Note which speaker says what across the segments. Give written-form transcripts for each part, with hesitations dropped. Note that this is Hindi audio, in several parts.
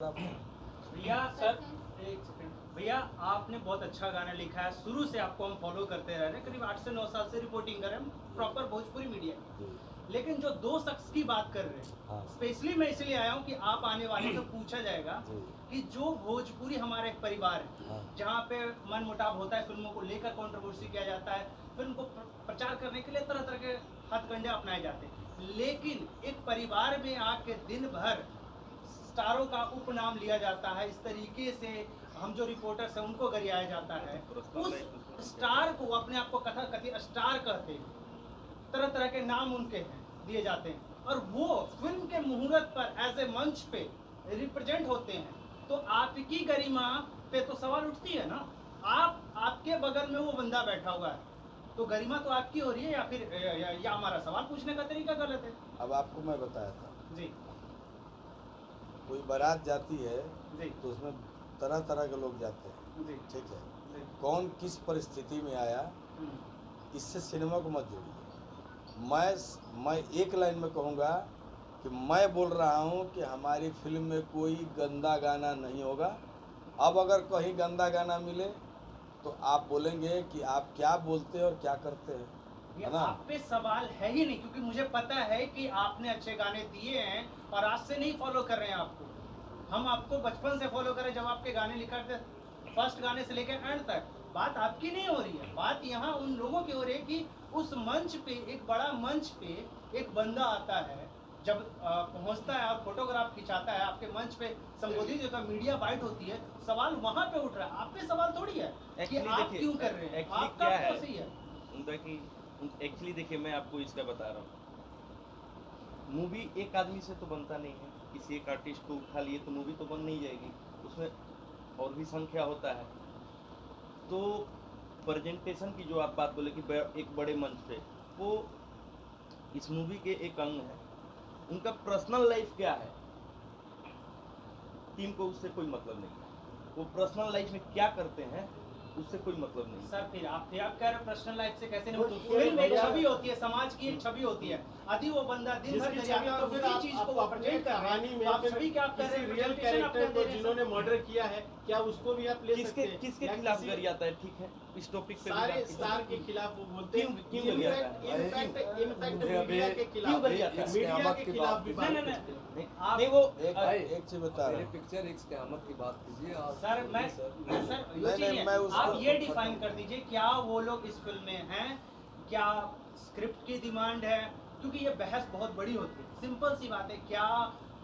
Speaker 1: भैया सर, एक सेकंड भैया, आपने बहुत अच्छा गाना लिखा है। शुरू से आपको हम फॉलो करते रह रहे हैं, करीब 8 से 9 साल से रिपोर्टिंग कर रहे हैं प्रॉपर भोजपुरी मीडिया की। लेकिन जो दो शख्स की बात कर रहे हैं, स्पेशली मैं इसलिए आया हूँ कि आप आने वाले से पूछा जाएगा कि जो भोजपुरी हमारा एक परिवार है, जहाँ पे मन मुटाव होता है, फिल्मों को लेकर कंट्रोवर्सी किया जाता है, फिल्म को प्रचार करने के लिए तरह तरह के हथकंडे अपनाए जाते हैं, लेकिन एक परिवार में आके दिन भर स्टारों का उपनाम लिया जाता है, इस तरीके से हम जो रिपोर्टर्स हैं उनको गरियाया जाता है। उस स्टार को अपने आप को कथा कथित स्टार कहते हैं, तरह तरह के नाम उनके हैं दिए जाते हैं, और वो फिल्म के मुहूर्त पर एज ए मंच पे रिप्रेजेंट होते हैं। तो आपकी गरिमा पे तो सवाल उठती है ना। आपके बगल में वो बंदा बैठा हुआ है, तो गरिमा तो आपकी हो रही है, या फिर या हमारा सवाल पूछने का तरीका गलत है?
Speaker 2: अब आपको मैं बताया था
Speaker 1: जी,
Speaker 2: कोई बारात जाती है
Speaker 1: जी,
Speaker 2: तो उसमें तरह तरह के लोग जाते हैं,
Speaker 1: जी,
Speaker 2: ठीक है।
Speaker 1: जी।
Speaker 2: कौन किस परिस्थिति में आया, इससे सिनेमा को मत जोड़िए। मैं एक लाइन में कहूँगा कि मैं बोल रहा हूँ कि हमारी फिल्म में कोई गंदा गाना नहीं होगा। अब अगर कहीं गंदा गाना मिले तो आप बोलेंगे कि आप क्या बोलते हैं और क्या करते हैं, है ना।
Speaker 1: आप पे सवाल है ही नहीं, क्योंकि मुझे पता है कि आपने अच्छे गाने दिए हैं और आज से नहीं फॉलो कर रहे हैं आपको। हम आपको बचपन से फॉलो कर रहे हैं, जब आपके गाने लिखा थे, फर्स्ट गाने से लेकर एंड तक। बात आपकी नहीं हो रही है, बात यहाँ उन लोगों की हो रही है कि उस मंच पे, एक बड़ा मंच पे एक बंदा आता है, जब पहुंचता है और फोटोग्राफ खिंचाता है, आपके मंच पे संबोधित होता है, मीडिया बाइट होती है, सवाल वहां पे उठ रहा है। आप पे सवाल थोड़ी है कि आप क्यों कर रहे हैं, आपका तो सही है।
Speaker 3: एक्चुअली देखिए, मैं आपको इसका बता रहा हूँ। मूवी एक आदमी से तो बनता नहीं है। किसी एक आर्टिस्ट को उठा लिए तो मूवी तो बन नहीं जाएगी, उसमें और भी संख्या होता है। तो प्रेजेंटेशन की जो आप बात बोले कि एक बड़े मंच पे, वो इस मूवी के एक अंग है। उनका पर्सनल लाइफ क्या है, टीम को उससे कोई मतलब नहीं है। वो पर्सनल लाइफ में क्या करते हैं उससे कोई मतलब नहीं।
Speaker 1: सर, फिर आप कह रहे पर्सनल लाइफ से कैसे नहीं? फिल्म एक छवि होती है, समाज की एक छवि होती है। यदि वो बंदा दिन भर
Speaker 4: तो फिर
Speaker 1: उसी चीज को
Speaker 4: अपने कहानी में
Speaker 1: आप छवि क्या कह रहे हैं?
Speaker 4: रियल कैरेक्टर को जिन्होंने मर्डर किया है, क्या उसको भी आप ले सकते हैं?
Speaker 3: किसके खिलाफ गरियाता है? ठीक है, इस टॉपिक पे
Speaker 4: सारे स्टार के खिलाफ वो बोलते हैं।
Speaker 3: क्यों गरियाता है?
Speaker 4: इनफैक्ट मीडिया के खिलाफ,
Speaker 3: क्यों गरियाता है?
Speaker 4: मीडिया के खिलाफ भी बात
Speaker 1: नहीं,
Speaker 4: करते हैं।
Speaker 1: आप
Speaker 3: नहीं, वो
Speaker 2: एक चीज बता रहा हूँ
Speaker 5: पिक्चर एक क़यामत की बात कीजिए।
Speaker 1: सर, मैं आप ये डिफाइन कर दीजिए, क्या वो लोग इस फिल्म में हैं, क्या स्क्रिप्ट की डिमांड है? क्योंकि ये बहस बहुत बड़ी होती है। सिंपल सी बात है, क्या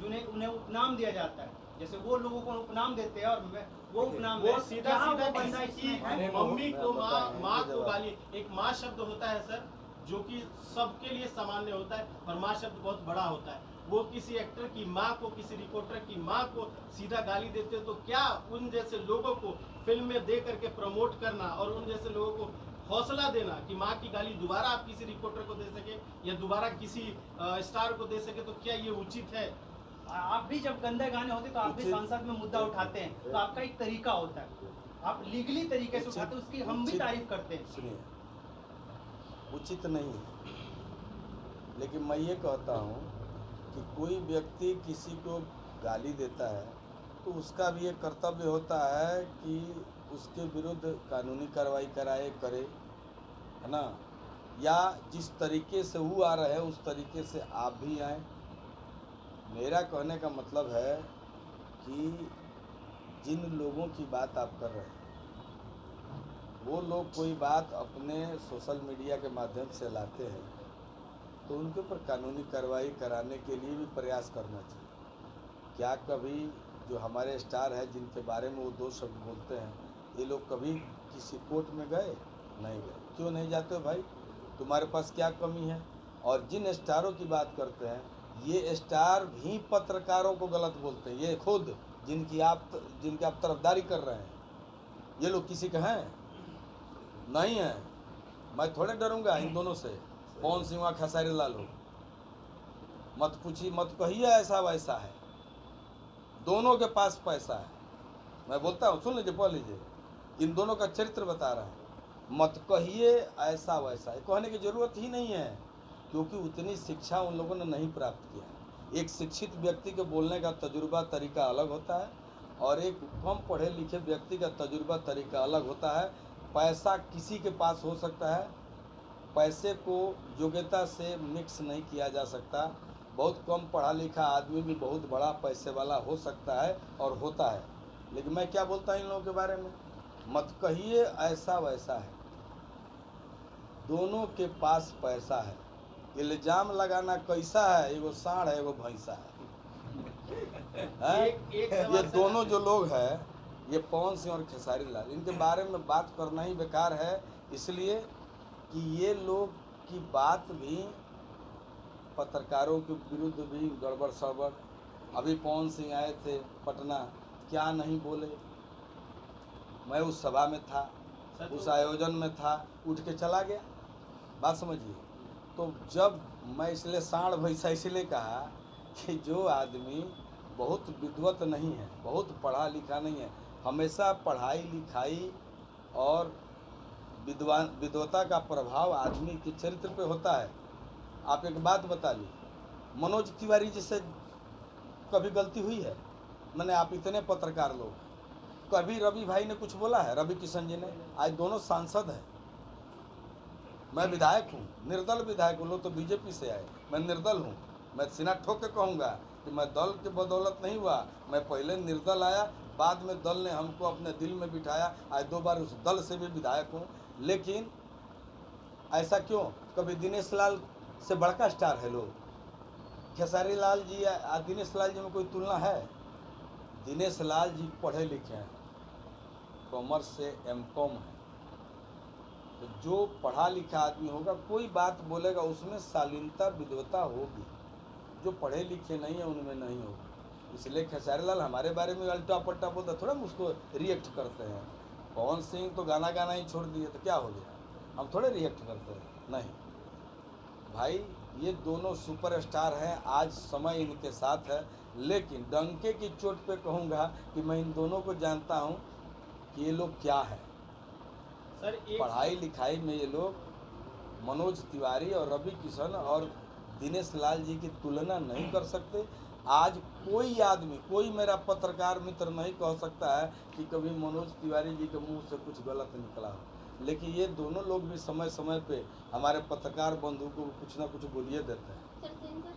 Speaker 1: उन्हें उपनाम दिया जाता है, जैसे वो लोगों को उपनाम देते हैं, और वो उपनाम
Speaker 4: वो सीधा सीधा
Speaker 1: बंदा इसमें है?
Speaker 4: मम्मी को माँ को गाली, एक माँ शब्द होता है सर, जो कि सबके लिए सामान्य होता है, और माँ शब्द बहुत बड़ा होता है। वो किसी एक्टर की माँ को, किसी रिपोर्टर की माँ को सीधा गाली देते हैं, तो क्या उन जैसे लोगों को फिल्म में दे करके प्रमोट करना और उन जैसे लोगों को हौसला देना कि माँ की गाली दोबारा आप किसी रिपोर्टर को दे सके या दोबारा किसी स्टार को दे सके, तो क्या ये उचित है?
Speaker 1: आप भी जब गंदे गाने होते तो आप भी संसद में मुद्दा उठाते हैं, तो आपका एक तरीका होता है, आप लीगली तरीके से उठाते हैं, उसकी हम भी तारीफ करते हैं।
Speaker 2: सुनिए, उचित नहीं है, लेकिन मैं ये कहता हूँ कि कोई व्यक्ति किसी को गाली देता है तो उसका भी एक कर्तव्य होता है कि उसके विरुद्ध कानूनी कार्रवाई करे, है ना। या जिस तरीके से वो आ रहे हैं उस तरीके से आप भी आए। मेरा कहने का मतलब है कि जिन लोगों की बात आप कर रहे हैं, वो लोग कोई बात अपने सोशल मीडिया के माध्यम से लाते हैं तो उनके ऊपर कानूनी कार्रवाई कराने के लिए भी प्रयास करना चाहिए। क्या कभी जो हमारे स्टार हैं जिनके बारे में वो दो शब्द बोलते हैं, ये लोग कभी किसी कोर्ट में गए? नहीं गए। क्यों नहीं जाते हो भाई? तुम्हारे पास क्या कमी है? और जिन स्टारों की बात करते हैं, ये स्टार भी पत्रकारों को गलत बोलते हैं। ये खुद जिनकी आप तरफदारी कर रहे हैं, ये लोग किसी के हैं? नहीं है। मैं थोड़े डरूंगा इन दोनों से, कौन सी वहाँ खेसारी लाल हो। मत पूछिए, मत कहिए ऐसा वैसा है, दोनों के पास पैसा है। मैं बोलता हूँ, सुन लीजिए, पढ़ लीजिए, इन दोनों का चरित्र बता रहा है। मत कहिए ऐसा वैसा है, कहने की जरूरत ही नहीं है, क्योंकि उतनी शिक्षा उन लोगों ने नहीं प्राप्त किया। एक शिक्षित व्यक्ति के बोलने का तजुर्बा तरीका अलग होता है और एक कम पढ़े लिखे व्यक्ति का तजुर्बा तरीका अलग होता है। पैसा किसी के पास हो सकता है, पैसे को योग्यता से मिक्स नहीं किया जा सकता। बहुत कम पढ़ा लिखा आदमी भी बहुत बड़ा पैसे वाला हो सकता है और होता है। लेकिन मैं क्या बोलता हूँ इन लोगों के बारे में, मत कहिए ऐसा वैसा है, दोनों के पास पैसा है। इल्जाम लगाना कैसा है, एगो सांड है एगो भैंसा है।
Speaker 4: एक सवाल
Speaker 2: ये
Speaker 4: सर-
Speaker 2: दोनों जो लोग हैं, ये पवन सिंह और खेसारी लाल, इनके बारे में बात करना ही बेकार है, इसलिए कि ये लोग की बात भी पत्रकारों के विरुद्ध भी गड़बड़ सड़बड़। अभी पवन सिंह आए थे पटना, क्या नहीं बोले। मैं उस सभा में था,
Speaker 4: सर,
Speaker 2: उस आयोजन में था, उठ के चला गया। बात समझिए। तो जब मैं इसलिए सांड भैंसा इसलिए कहा कि जो आदमी बहुत विद्वत नहीं है, बहुत पढ़ा लिखा नहीं है, हमेशा पढ़ाई लिखाई और विद्वता का प्रभाव आदमी के चरित्र पे होता है। आप एक बात बता ली, मनोज तिवारी जैसे कभी गलती हुई है? मैंने आप इतने पत्रकार लोग, कभी रवि भाई ने कुछ बोला है? रवि किशन जी ने, आज दोनों सांसद हैं। मैं विधायक हूँ, निर्दल विधायक हूँ, लोग तो बीजेपी से आए, मैं निर्दल हूँ। मैं सीना ठोक के कहूँगा कि मैं दल के बदौलत नहीं हुआ, मैं पहले निर्दल आया, बाद में दल ने हमको अपने दिल में बिठाया, आज 2 बार उस दल से भी विधायक हूँ। लेकिन ऐसा क्यों? कभी दिनेश लाल से बड़का स्टार है लोग, खेसारी लाल जी या दिनेश लाल जी में कोई तुलना है? दिनेश लाल जी पढ़े लिखे हैं, कॉमर्स से M.Com है। तो जो पढ़ा लिखा आदमी होगा, कोई बात बोलेगा उसमें शालीनता विद्वता होगी, जो पढ़े लिखे नहीं है उनमें नहीं होगी। इसलिए खेसारी लाल हमारे बारे में अल्टा पट्टा बोलता, थोड़ा हम उसको रिएक्ट करते हैं। पवन सिंह तो गाना गाना ही छोड़ दिए, तो क्या हो गया? हम थोड़े रिएक्ट करते हैं? नहीं भाई, ये दोनों सुपरस्टार हैं, आज समय इनके साथ है। लेकिन डंके की चोट पे कहूँगा कि मैं इन दोनों को जानता हूँ कि ये लोग क्या है।
Speaker 4: सर एक
Speaker 2: पढ़ाई लिखाई में ये लोग मनोज तिवारी और रवि किशन और दिनेश लाल जी की तुलना नहीं कर सकते। आज कोई आदमी, कोई मेरा पत्रकार मित्र नहीं कह सकता है कि कभी मनोज तिवारी जी के मुंह से कुछ गलत निकला हो। लेकिन ये दोनों लोग भी समय समय पे हमारे पत्रकार बंधु को कुछ ना कुछ बोलिए देते हैं।
Speaker 6: Sir sensor